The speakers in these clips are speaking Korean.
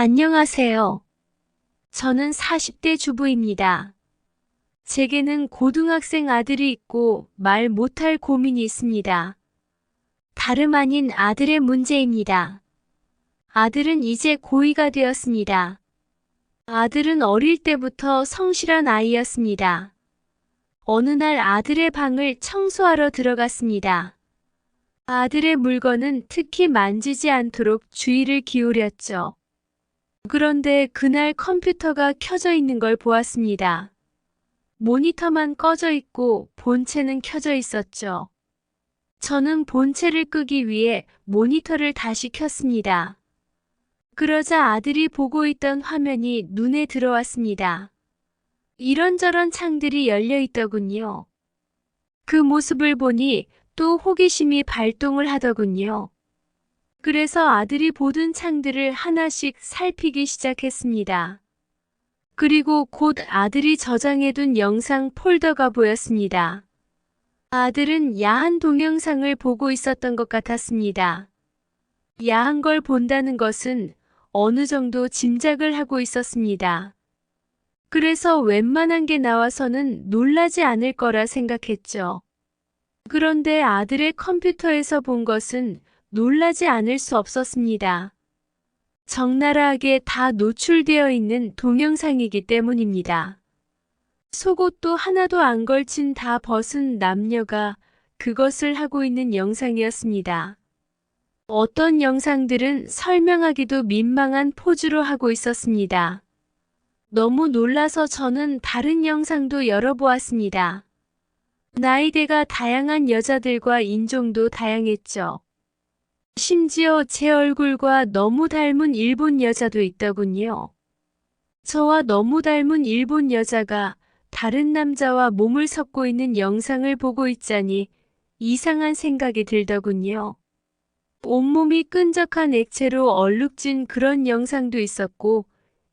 안녕하세요. 저는 40대 주부입니다. 제게는 고등학생 아들이 있고 말 못할 고민이 있습니다. 다름 아닌 아들의 문제입니다. 아들은 이제 고2가 되었습니다. 아들은 어릴 때부터 성실한 아이였습니다. 어느 날 아들의 방을 청소하러 들어갔습니다. 아들의 물건은 특히 만지지 않도록 주의를 기울였죠. 그런데 그날 컴퓨터가 켜져 있는 걸 보았습니다. 모니터만 꺼져 있고 본체는 켜져 있었죠. 저는 본체를 끄기 위해 모니터를 다시 켰습니다. 그러자 아들이 보고 있던 화면이 눈에 들어왔습니다. 이런저런 창들이 열려 있더군요. 그 모습을 보니 또 호기심이 발동을 하더군요. 그래서 아들이 보던 창들을 하나씩 살피기 시작했습니다. 그리고 곧 아들이 저장해둔 영상 폴더가 보였습니다. 아들은 야한 동영상을 보고 있었던 것 같았습니다. 야한 걸 본다는 것은 어느 정도 짐작을 하고 있었습니다. 그래서 웬만한 게 나와서는 놀라지 않을 거라 생각했죠. 그런데 아들의 컴퓨터에서 본 것은 놀라지 않을 수 없었습니다. 적나라하게 다 노출되어 있는 동영상이기 때문입니다. 속옷도 하나도 안 걸친 다 벗은 남녀가 그것을 하고 있는 영상이었습니다. 어떤 영상들은 설명하기도 민망한 포즈로 하고 있었습니다. 너무 놀라서 저는 다른 영상도 열어보았습니다. 나이대가 다양한 여자들과 인종도 다양했죠. 심지어 제 얼굴과 너무 닮은 일본 여자도 있더군요. 저와 너무 닮은 일본 여자가 다른 남자와 몸을 섞고 있는 영상을 보고 있자니 이상한 생각이 들더군요. 온몸이 끈적한 액체로 얼룩진 그런 영상도 있었고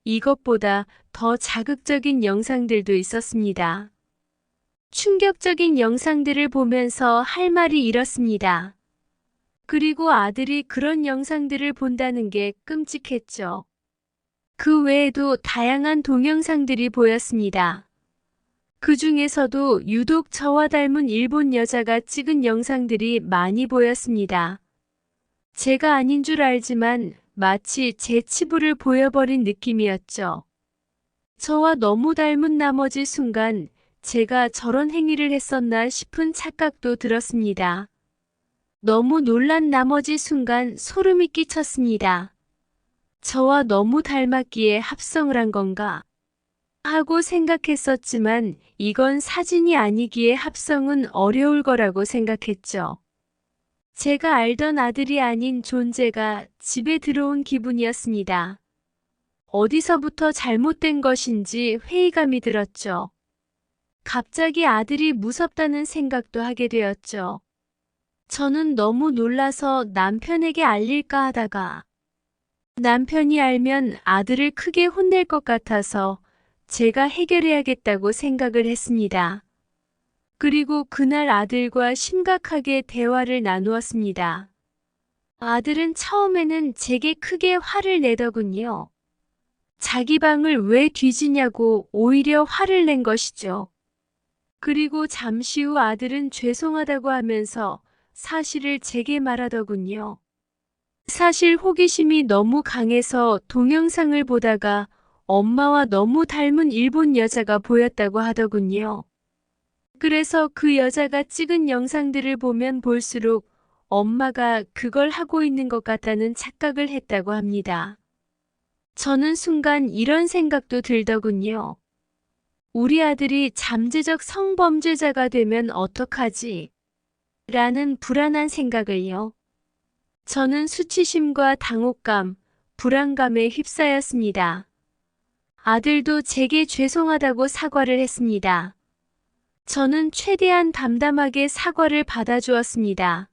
이것보다 더 자극적인 영상들도 있었습니다. 충격적인 영상들을 보면서 할 말이 이렇습니다. 그리고 아들이 그런 영상들을 본다는 게 끔찍했죠. 그 외에도 다양한 동영상들이 보였습니다. 그 중에서도 유독 저와 닮은 일본 여자가 찍은 영상들이 많이 보였습니다. 제가 아닌 줄 알지만 마치 제 치부를 보여버린 느낌이었죠. 저와 너무 닮은 나머지 순간 제가 저런 행위를 했었나 싶은 착각도 들었습니다. 너무 놀란 나머지 순간 소름이 끼쳤습니다. 저와 너무 닮았기에 합성을 한 건가? 하고 생각했었지만 이건 사진이 아니기에 합성은 어려울 거라고 생각했죠. 제가 알던 아들이 아닌 존재가 집에 들어온 기분이었습니다. 어디서부터 잘못된 것인지 회의감이 들었죠. 갑자기 아들이 무섭다는 생각도 하게 되었죠. 저는 너무 놀라서 남편에게 알릴까 하다가 남편이 알면 아들을 크게 혼낼 것 같아서 제가 해결해야겠다고 생각을 했습니다. 그리고 그날 아들과 심각하게 대화를 나누었습니다. 아들은 처음에는 제게 크게 화를 내더군요. 자기 방을 왜 뒤지냐고 오히려 화를 낸 것이죠. 그리고 잠시 후 아들은 죄송하다고 하면서 사실을 제게 말하더군요. 사실 호기심이 너무 강해서 동영상을 보다가 엄마와 너무 닮은 일본 여자가 보였다고 하더군요. 그래서 그 여자가 찍은 영상들을 보면 볼수록 엄마가 그걸 하고 있는 것 같다는 착각을 했다고 합니다. 저는 순간 이런 생각도 들더군요. 우리 아들이 잠재적 성범죄자가 되면 어떡하지? 라는 불안한 생각을요. 저는 수치심과 당혹감, 불안감에 휩싸였습니다. 아들도 제게 죄송하다고 사과를 했습니다. 저는 최대한 담담하게 사과를 받아주었습니다.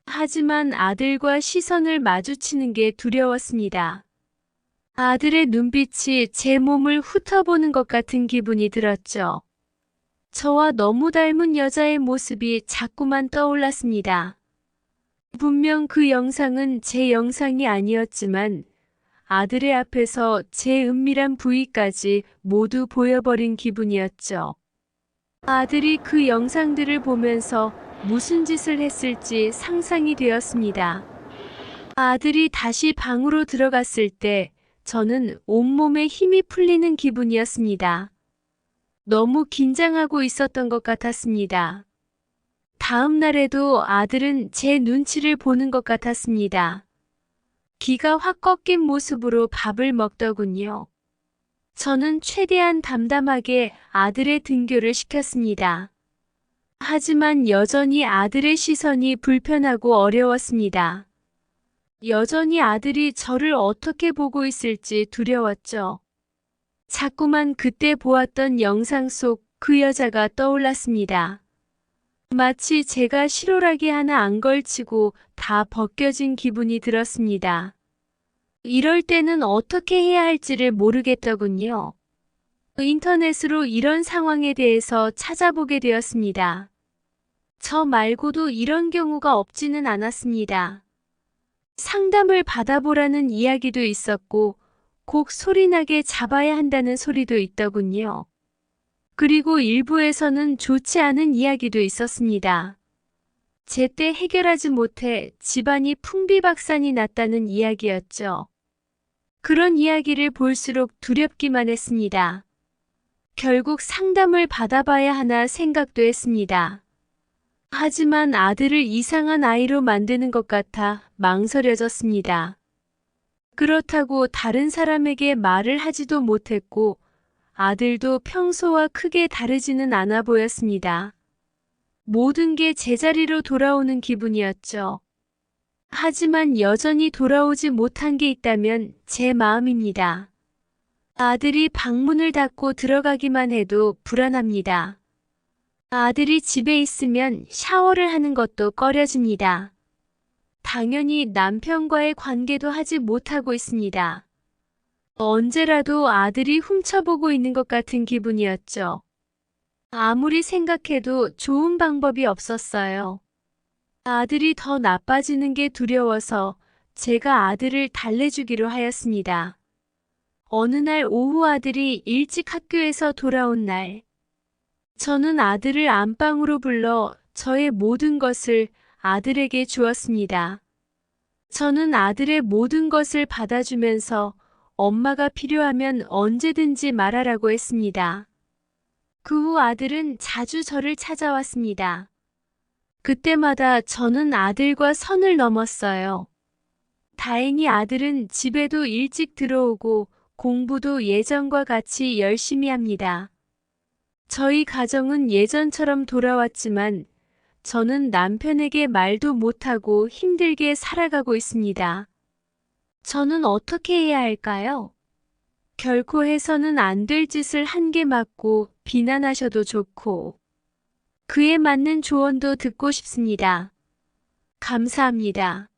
하지만 아들과 시선을 마주치는 게 두려웠습니다. 아들의 눈빛이 제 몸을 훑어보는 것 같은 기분이 들었죠. 저와 너무 닮은 여자의 모습이 자꾸만 떠올랐습니다. 분명 그 영상은 제 영상이 아니었지만 아들의 앞에서 제 은밀한 부위까지 모두 보여버린 기분이었죠. 아들이 그 영상들을 보면서 무슨 짓을 했을지 상상이 되었습니다. 아들이 다시 방으로 들어갔을 때 저는 온몸에 힘이 풀리는 기분이었습니다. 너무 긴장하고 있었던 것 같았습니다. 다음 날에도 아들은 제 눈치를 보는 것 같았습니다. 기가 확 꺾인 모습으로 밥을 먹더군요. 저는 최대한 담담하게 아들의 등교를 시켰습니다. 하지만 여전히 아들의 시선이 불편하고 어려웠습니다. 여전히 아들이 저를 어떻게 보고 있을지 두려웠죠. 자꾸만 그때 보았던 영상 속 그 여자가 떠올랐습니다. 마치 제가 실오라기 하나 안 걸치고 다 벗겨진 기분이 들었습니다. 이럴 때는 어떻게 해야 할지를 모르겠더군요. 인터넷으로 이런 상황에 대해서 찾아보게 되었습니다. 저 말고도 이런 경우가 없지는 않았습니다. 상담을 받아보라는 이야기도 있었고 꼭 소리나게 잡아야 한다는 소리도 있더군요. 그리고 일부에서는 좋지 않은 이야기도 있었습니다. 제때 해결하지 못해 집안이 풍비박산이 났다는 이야기였죠. 그런 이야기를 볼수록 두렵기만 했습니다. 결국 상담을 받아봐야 하나 생각도 했습니다. 하지만 아들을 이상한 아이로 만드는 것 같아 망설여졌습니다. 그렇다고 다른 사람에게 말을 하지도 못했고 아들도 평소와 크게 다르지는 않아 보였습니다. 모든 게 제자리로 돌아오는 기분이었죠. 하지만 여전히 돌아오지 못한 게 있다면 제 마음입니다. 아들이 방문을 닫고 들어가기만 해도 불안합니다. 아들이 집에 있으면 샤워를 하는 것도 꺼려집니다. 당연히 남편과의 관계도 하지 못하고 있습니다. 언제라도 아들이 훔쳐보고 있는 것 같은 기분이었죠. 아무리 생각해도 좋은 방법이 없었어요. 아들이 더 나빠지는 게 두려워서 제가 아들을 달래주기로 하였습니다. 어느 날 오후 아들이 일찍 학교에서 돌아온 날, 저는 아들을 안방으로 불러 저의 모든 것을 아들에게 주었습니다. 저는 아들의 모든 것을 받아주면서 엄마가 필요하면 언제든지 말하라고 했습니다. 그 후 아들은 자주 저를 찾아왔습니다. 그때마다 저는 아들과 선을 넘었어요. 다행히 아들은 집에도 일찍 들어오고 공부도 예전과 같이 열심히 합니다. 저희 가정은 예전처럼 돌아왔지만 저는 남편에게 말도 못하고 힘들게 살아가고 있습니다. 저는 어떻게 해야 할까요? 결코 해서는 안 될 짓을 한 게 맞고 비난하셔도 좋고 그에 맞는 조언도 듣고 싶습니다. 감사합니다.